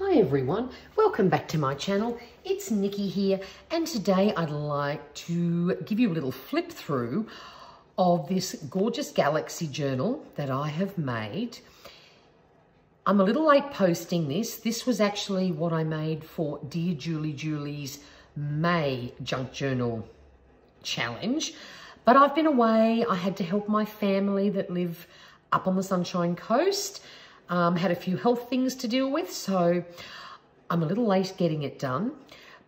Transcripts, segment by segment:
Hi everyone, welcome back to my channel. It's Nikki here, and today I'd like to give you a little flip through of this gorgeous galaxy journal that I have made. I'm a little late posting this. This was actually what I made for Dear Julie Julie's May Junk Journal Challenge, but I've been away. I had to help my family that live up on the Sunshine Coast. Had a few health things to deal with, so I'm a little late getting it done.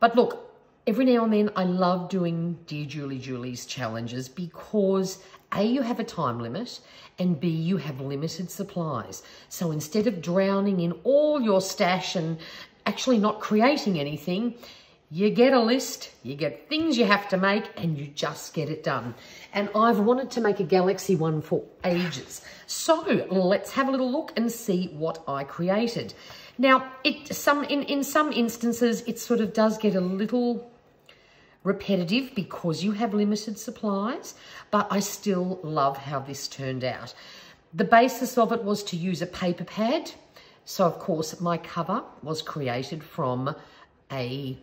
But look, every now and then I love doing Dear Julie Julie's challenges because A, you have a time limit, and B, you have limited supplies. So instead of drowning in all your stash and actually not creating anything, you get a list, you get things you have to make, and you just get it done. And I've wanted to make a galaxy one for ages. So let's have a little look and see what I created. Now, in some instances, it sort of does get a little repetitive because you have limited supplies, but I still love how this turned out. The basis of it was to use a paper pad. So, of course, my cover was created from a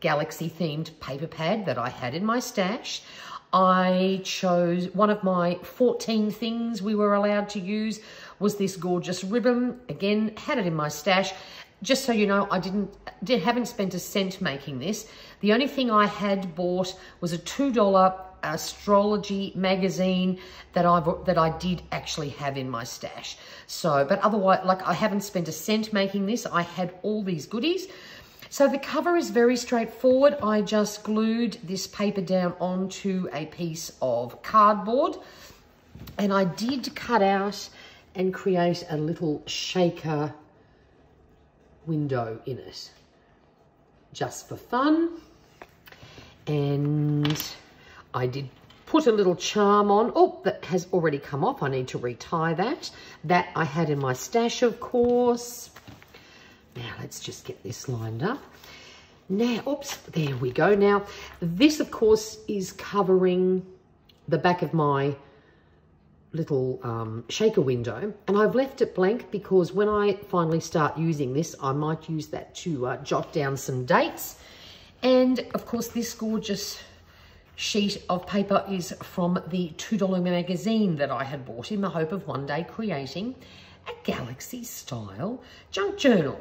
galaxy themed paper pad that I had in my stash. I chose one of my 14 things we were allowed to use was this gorgeous ribbon. Again, had it in my stash. Just so you know, I haven't spent a cent making this. The only thing I had bought was a $2 astrology magazine that I did actually have in my stash. So, but otherwise, like, I haven't spent a cent making this. I had all these goodies. So the cover is very straightforward. I just glued this paper down onto a piece of cardboard, and I did cut out and create a little shaker window in it just for fun. And I did put a little charm on. Oh, that has already come off. I need to retie that. That I had in my stash, of course. Now, let's just get this lined up. Now, oops, there we go. Now, this, of course, is covering the back of my little shaker window. And I've left it blank because when I finally start using this, I might use that to jot down some dates. And, of course, this gorgeous sheet of paper is from the $2 magazine that I had bought in the hope of one day creating a galaxy-style junk journal.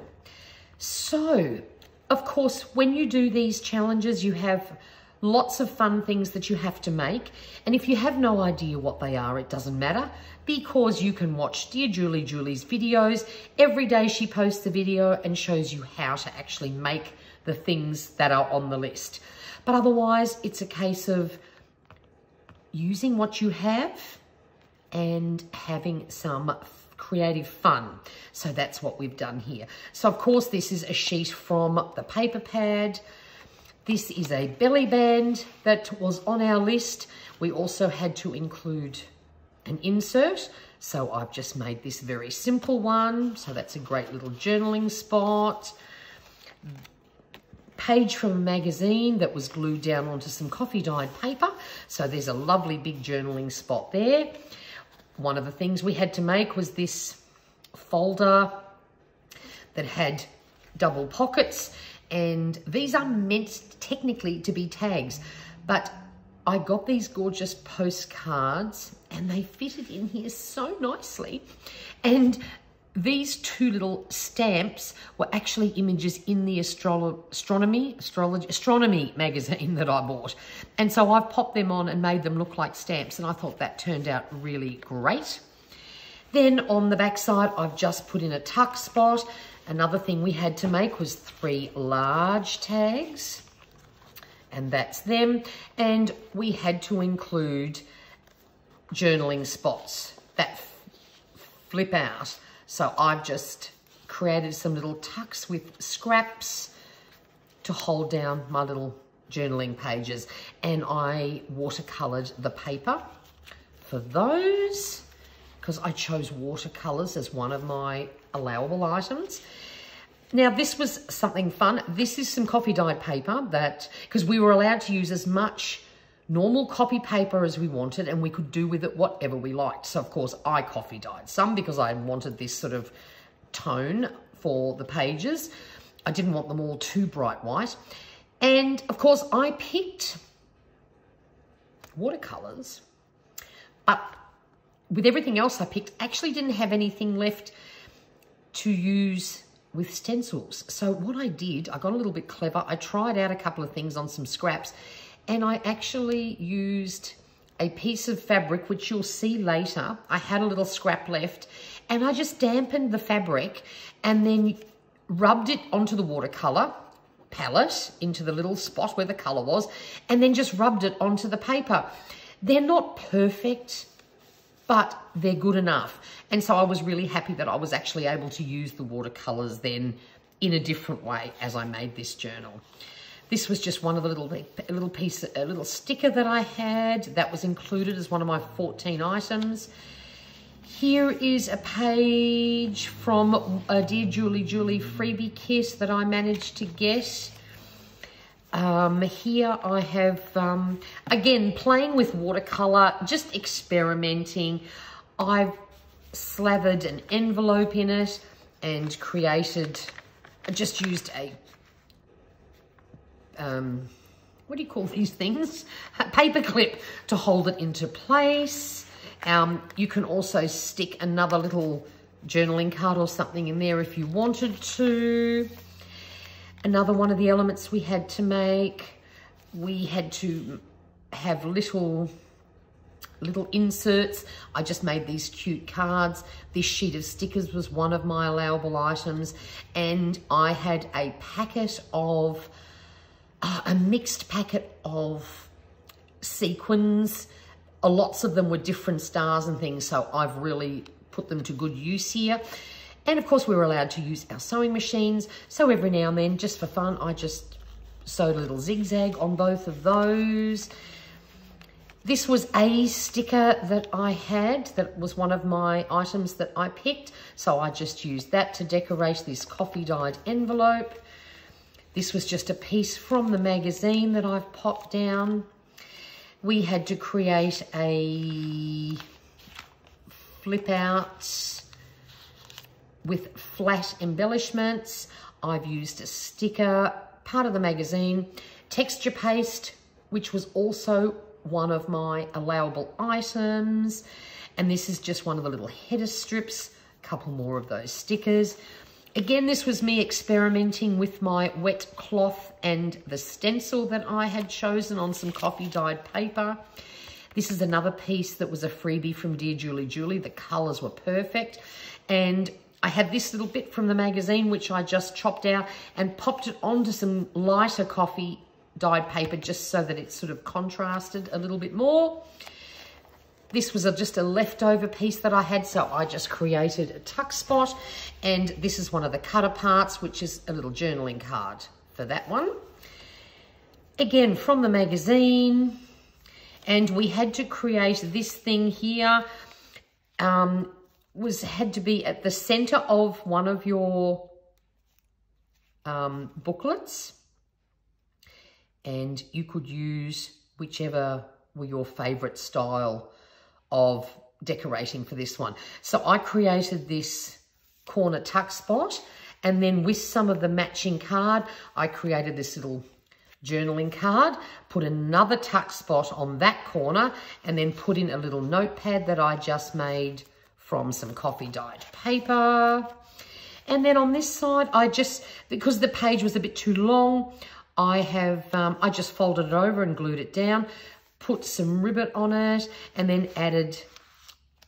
So, of course, when you do these challenges, you have lots of fun things that you have to make. And if you have no idea what they are, it doesn't matter because you can watch Dear Julie Julie's videos. Every day she posts a video and shows you how to actually make the things that are on the list. But otherwise, it's a case of using what you have and having some creative fun. So that's what we've done here. So of course, this is a sheet from the paper pad. This is a belly band that was on our list. We also had to include an insert. So I've just made this very simple one. So that's a great little journaling spot. Page from a magazine that was glued down onto some coffee dyed paper. So there's a lovely big journaling spot there. One of the things we had to make was this folder that had double pockets, and these are meant technically to be tags, but I got these gorgeous postcards and they fitted in here so nicely. And these two little stamps were actually images in the astronomy magazine that I bought. And so I've popped them on and made them look like stamps, and I thought that turned out really great. Then on the back side, I've just put in a tuck spot. Another thing we had to make was 3 large tags, and that's them. And we had to include journaling spots that flip out. So I've just created some little tucks with scraps to hold down my little journaling pages. And I watercolored the paper for those because I chose watercolors as one of my allowable items. Now, this was something fun. This is some coffee dyed paper that, because we were allowed to use as much normal copy paper as we wanted, and we could do with it whatever we liked. So, of course, I coffee dyed some because I wanted this sort of tone for the pages. I didn't want them all too bright white. And of course I picked watercolors. With everything else I picked, actually didn't have anything left to use with stencils. So what I did, I got a little bit clever. I tried out a couple of things on some scraps, and I actually used a piece of fabric, which you'll see later. I had a little scrap left, and I just dampened the fabric and then rubbed it onto the watercolor palette, into the little spot where the color was, and then just rubbed it onto the paper. They're not perfect, but they're good enough. And so I was really happy that I was actually able to use the watercolors then in a different way as I made this journal. This was just one of the little sticker that I had that was included as one of my 14 items. Here is a page from a Dear JulieJulie freebie kit that I managed to get. Here I have, again, playing with watercolor, just experimenting. I've slathered an envelope in it and created, I just used a, what do you call these things? A paper clip to hold it into place. You can also stick another little journaling card or something in there if you wanted to. Another one of the elements we had to make, we had to have little inserts. I just made these cute cards. This sheet of stickers was one of my allowable items. And I had a packet of, a mixed packet of sequins. Lots of them were different stars and things, so I've really put them to good use here. And of course we were allowed to use our sewing machines. So every now and then, just for fun, I just sewed a little zigzag on both of those. This was a sticker that I had, that was one of my items that I picked. So I just used that to decorate this coffee dyed envelope. This was just a piece from the magazine that I've popped down. We had to create a flip out with flat embellishments. I've used a sticker, part of the magazine, texture paste, which was also one of my allowable items. And this is just one of the little header strips, a couple more of those stickers. Again, this was me experimenting with my wet cloth and the stencil that I had chosen on some coffee dyed paper. This is another piece that was a freebie from Dear JulieJulie. The colors were perfect. And I had this little bit from the magazine, which I just chopped out and popped it onto some lighter coffee dyed paper just so that it sort of contrasted a little bit more. This was just a leftover piece that I had, so I just created a tuck spot. And this is one of the cutter parts, which is a little journaling card for that one. Again, from the magazine. And we had to create this thing here. Had to be at the center of one of your booklets, and you could use whichever were your favorite style of decorating for this one. So I created this corner tuck spot, and then with some of the matching card, I created this little journaling card, put another tuck spot on that corner, and then put in a little notepad that I just made from some coffee dyed paper. And then on this side, because the page was a bit too long, I just folded it over and glued it down, put some ribbon on it, and then added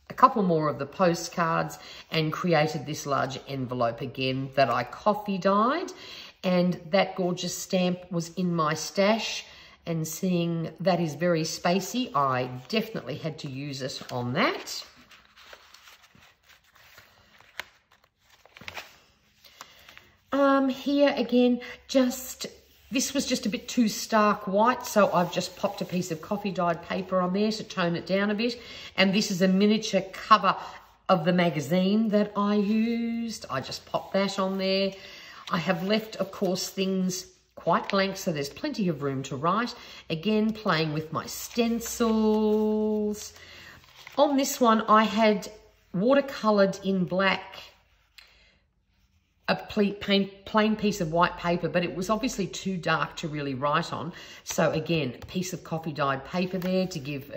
a couple more of the postcards and created this large envelope again that I coffee dyed. And that gorgeous stamp was in my stash, and seeing that is very spacey, I definitely had to use it on that. Here again, this was just a bit too stark white, so I've just popped a piece of coffee dyed paper on there to tone it down a bit. And this is a miniature cover of the magazine that I used. I just popped that on there. I have left, of course, things quite blank, so there's plenty of room to write. Again, playing with my stencils. On this one, I had watercolored in black a plain piece of white paper, but it was obviously too dark to really write on. So again, a piece of coffee dyed paper there to give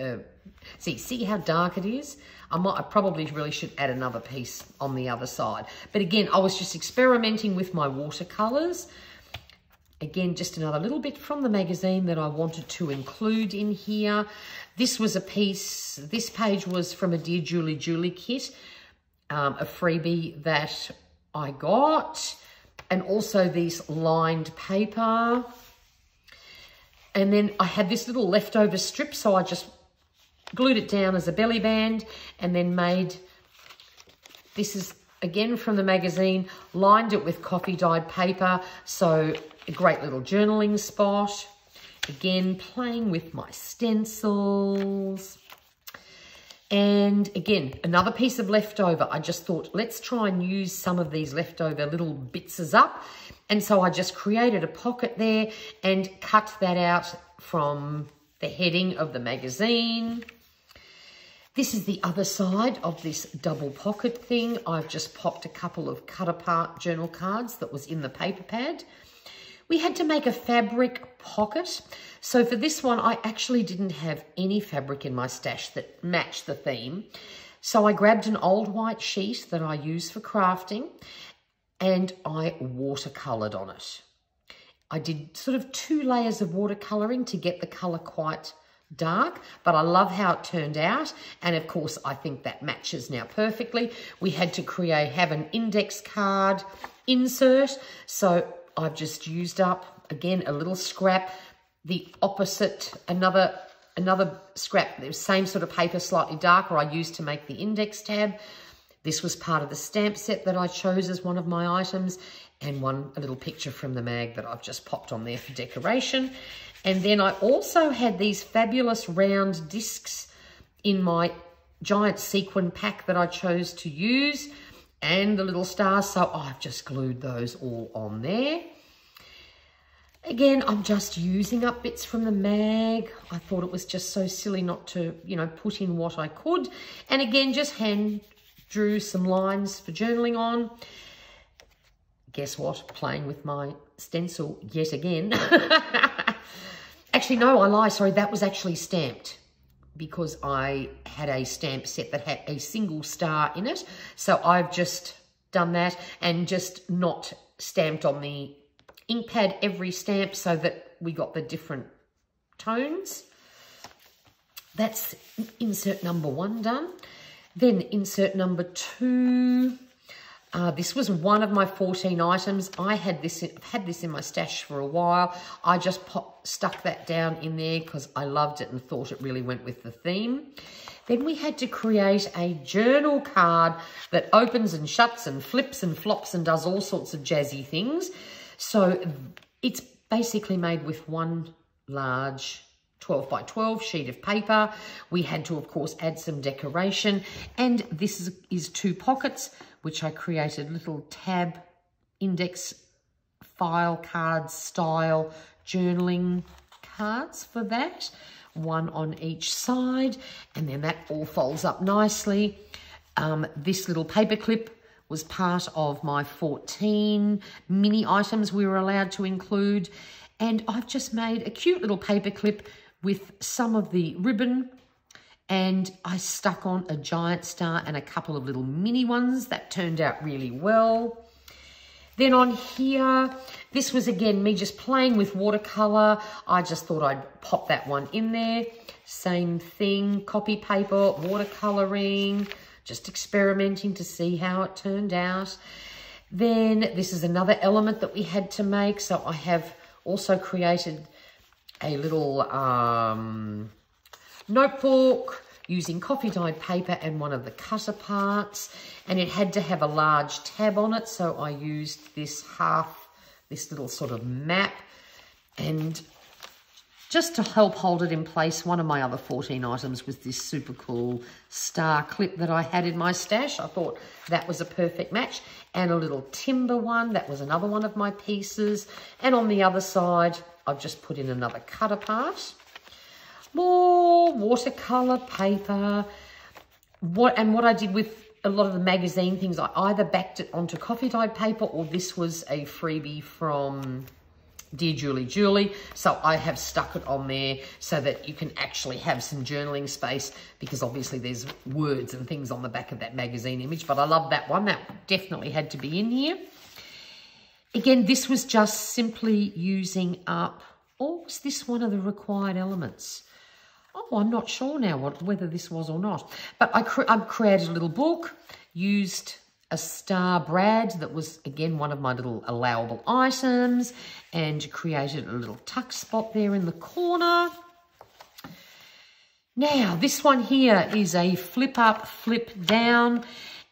see how dark it is? I probably really should add another piece on the other side. But again, I was just experimenting with my watercolors. Again, just another little bit from the magazine that I wanted to include in here. This was a piece, this page was from a Dear JulieJulie kit, a freebie that I got, and also these lined paper. And then I had this little leftover strip, so I just glued it down as a belly band and then made, this is again from the magazine, lined it with coffee dyed paper, so a great little journaling spot. Again, playing with my stencils. And again, another piece of leftover. I just thought, let's try and use some of these leftover little bitses up. And so I just created a pocket there and cut that out from the heading of the magazine. This is the other side of this double pocket thing. I've just popped a couple of cut apart journal cards that was in the paper pad. We had to make a fabric pocket. So for this one, I actually didn't have any fabric in my stash that matched the theme. So I grabbed an old white sheet that I use for crafting and I watercolored on it. I did sort of 2 layers of watercoloring to get the color quite dark, but I love how it turned out. And of course, I think that matches now perfectly. We had to have an index card insert. So I've just used up, again, a little scrap, the opposite, another scrap, the same sort of paper, slightly darker, I used to make the index tab. This was part of the stamp set that I chose as one of my items, and a little picture from the mag that I've just popped on there for decoration. And then I also had these fabulous round discs in my giant sequin pack that I chose to use, and the little stars, so I've just glued those all on there. Again, I'm just using up bits from the mag. I thought it was just so silly not to, you know, put in what I could. And again, just hand drew some lines for journaling on. Guess what? Playing with my stencil yet again. Actually, no, I lie. Sorry, that was actually stamped because I had a stamp set that had a single star in it. So I've just done that and just not stamped on the ink pad every stamp so that we got the different tones. That's insert number 1 done. Then insert number 2. This was one of my 14 items. I had this in my stash for a while. I just stuck that down in there because I loved it and thought it really went with the theme. Then we had to create a journal card that opens and shuts and flips and flops and does all sorts of jazzy things. So it's basically made with one large 12 by 12 sheet of paper. We had to, of course, add some decoration. And this is 2 pockets, which I created little tab index file cards style journaling cards for that. 1 on each side. And then that all folds up nicely. This little paper clip was part of my 14 mini items we were allowed to include. And I've just made a cute little paper clip with some of the ribbon, and I stuck on a giant star and a couple of little mini ones. That turned out really well. Then on here, this was again me just playing with watercolor. I just thought I'd pop that one in there. Same thing, copy paper, watercoloring, just experimenting to see how it turned out. Then this is another element that we had to make. So I have also created a little notebook using coffee dyed paper and one of the cutter parts, and it had to have a large tab on it, so I used this little sort of map. And just to help hold it in place, one of my other 14 items was this super cool star clip that I had in my stash. I thought that was a perfect match. And a little timber one, that was another one of my pieces. And on the other side, I've just put in another cutter part. More watercolor paper. What I did with a lot of the magazine things, I either backed it onto coffee dyed paper, or this was a freebie from Dear JulieJulie. So I have stuck it on there so that you can actually have some journaling space, because obviously there's words and things on the back of that magazine image. But I love that one. That definitely had to be in here. Again, this was just simply using up, or was this one of the required elements? Oh, I'm not sure now whether this was or not. But I created a little book, used a star brad that was, again, one of my little allowable items, and created a little tuck spot there in the corner. Now, this one here is a flip up, flip down,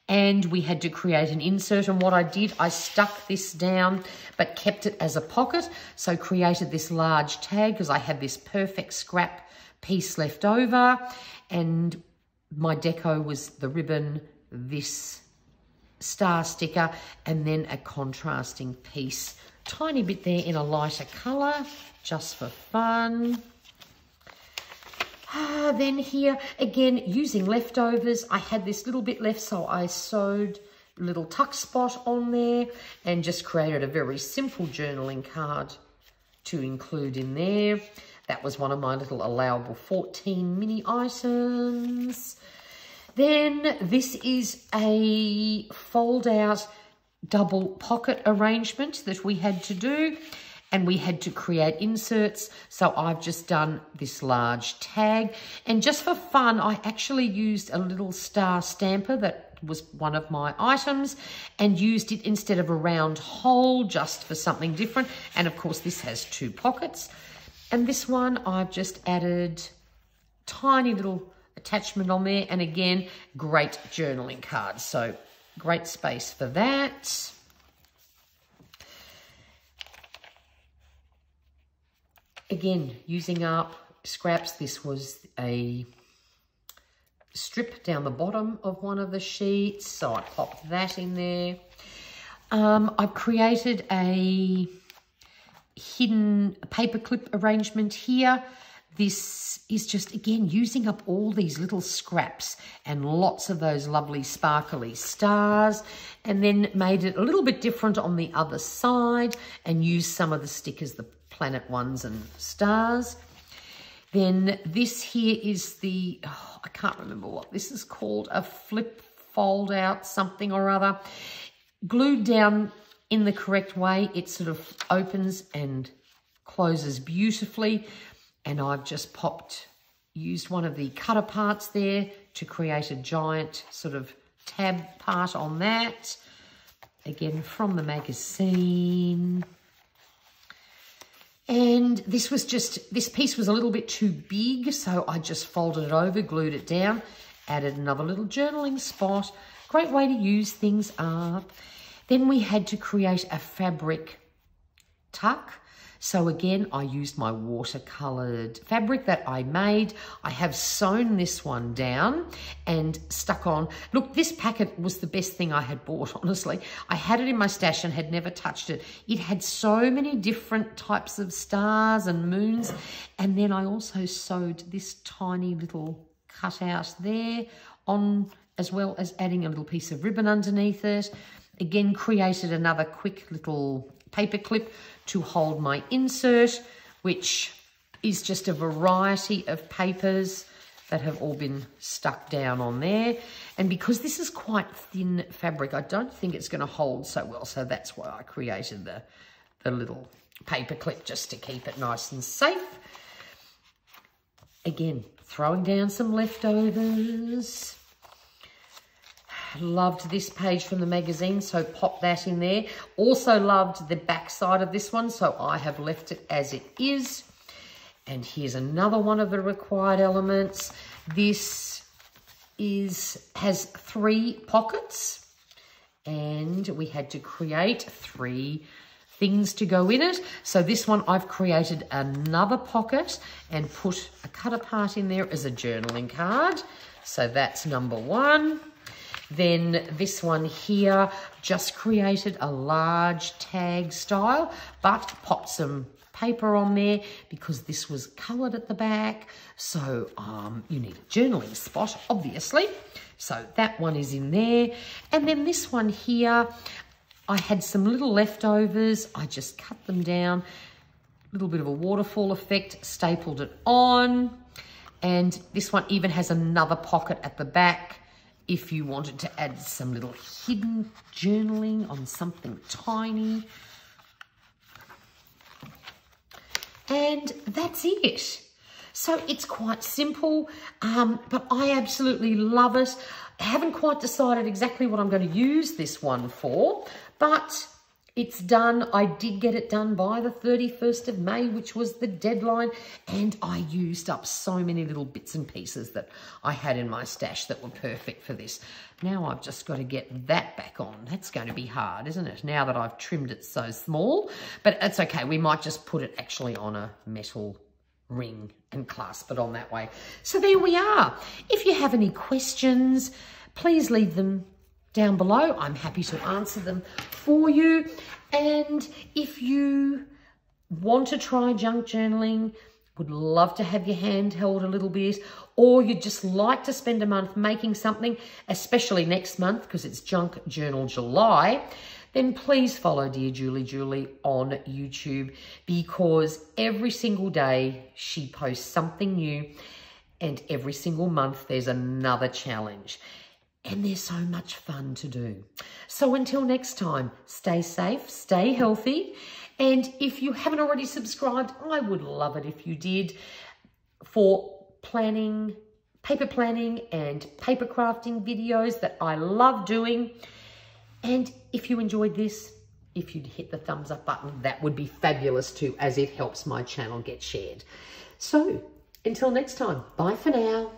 and we had to create an insert. And what I did, I stuck this down but kept it as a pocket. So created this large tag because I had this perfect scrap piece left over, and my deco was the ribbon, this star sticker, and then a contrasting piece. Tiny bit there in a lighter colour, just for fun. Then here, again, using leftovers, I had this little bit left, so I sewed a little tuck spot on there and just created a very simple journaling card to include in there. That was one of my little allowable 14 mini items. Then this is a fold-out double pocket arrangement that we had to do, and we had to create inserts. So I've just done this large tag, and just for fun, I actually used a little star stamper that was one of my items and used it instead of a round hole, just for something different. And of course, this has 2 pockets. And this one, I've just added tiny little attachment on there. And again, great journaling cards. So great space for that. Again, using up scraps. This was a strip down the bottom of one of the sheets. So I popped that in there. I've created a hidden paperclip arrangement here. This is just, again, using up all these little scraps and lots of those lovely sparkly stars, and then made it a little bit different on the other side and used some of the stickers, the planet ones and stars. Then this here is the, I can't remember what this is called, a flip fold out something or other. Glued down in the correct way, it sort of opens and closes beautifully. And I've just used one of the cutter parts there to create a giant sort of tab part on that. Again, from the magazine. And this piece was a little bit too big, so I just folded it over, glued it down, added another little journaling spot. Great way to use things up. Then we had to create a fabric tuck. So again, I used my watercoloured fabric that I made. I have sewn this one down and stuck on. Look, this packet was the best thing I had bought, honestly. I had it in my stash and had never touched it. It had so many different types of stars and moons. And then I also sewed this tiny little cutout there on, as well as adding a little piece of ribbon underneath it. Again, created another quick little paper clip to hold my insert, which is just a variety of papers that have all been stuck down on there. And because this is quite thin fabric, I don't think it's going to hold so well. So that's why I created the little paper clip, just to keep it nice and safe. Again, throwing down some leftovers. Loved this page from the magazine, so pop that in there. Also loved the back side of this one, so I have left it as it is. And here's another one of the required elements. This has 3 pockets, and we had to create 3 things to go in it. So this one, I've created another pocket and put a cutter part in there as a journaling card. So that's number 1. Then this one here, just created a large tag style, but popped some paper on there because this was coloured at the back. So you need a journaling spot, obviously. So that one is in there. And then this one here, I had some little leftovers. I just cut them down, a little bit of a waterfall effect, stapled it on. And this one even has another pocket at the back if you wanted to add some little hidden journaling on something tiny. And that's it. So it's quite simple, but I absolutely love it. I haven't quite decided exactly what I'm going to use this one for, but it's done. I did get it done by the 31st of May, which was the deadline, and I used up so many little bits and pieces that I had in my stash that were perfect for this. Now I've just got to get that back on. That's going to be hard, isn't it? Now that I've trimmed it so small, but it's okay. We might just put it actually on a metal ring and clasp it on that way. So there we are. If you have any questions, please leave them down below. I'm happy to answer them for you. And if you want to try junk journaling, would love to have your hand held a little bit, or you'd just like to spend a month making something, especially next month because it's Junk Journal July, then please follow Dear Julie Julie on YouTube, because every single day she posts something new and every single month there's another challenge. And they're so much fun to do. So until next time, stay safe, stay healthy. And if you haven't already subscribed, I would love it if you did, for planning, paper planning and paper crafting videos that I love doing. And if you enjoyed this, if you'd hit the thumbs up button, that would be fabulous too, as it helps my channel get shared. So until next time, bye for now.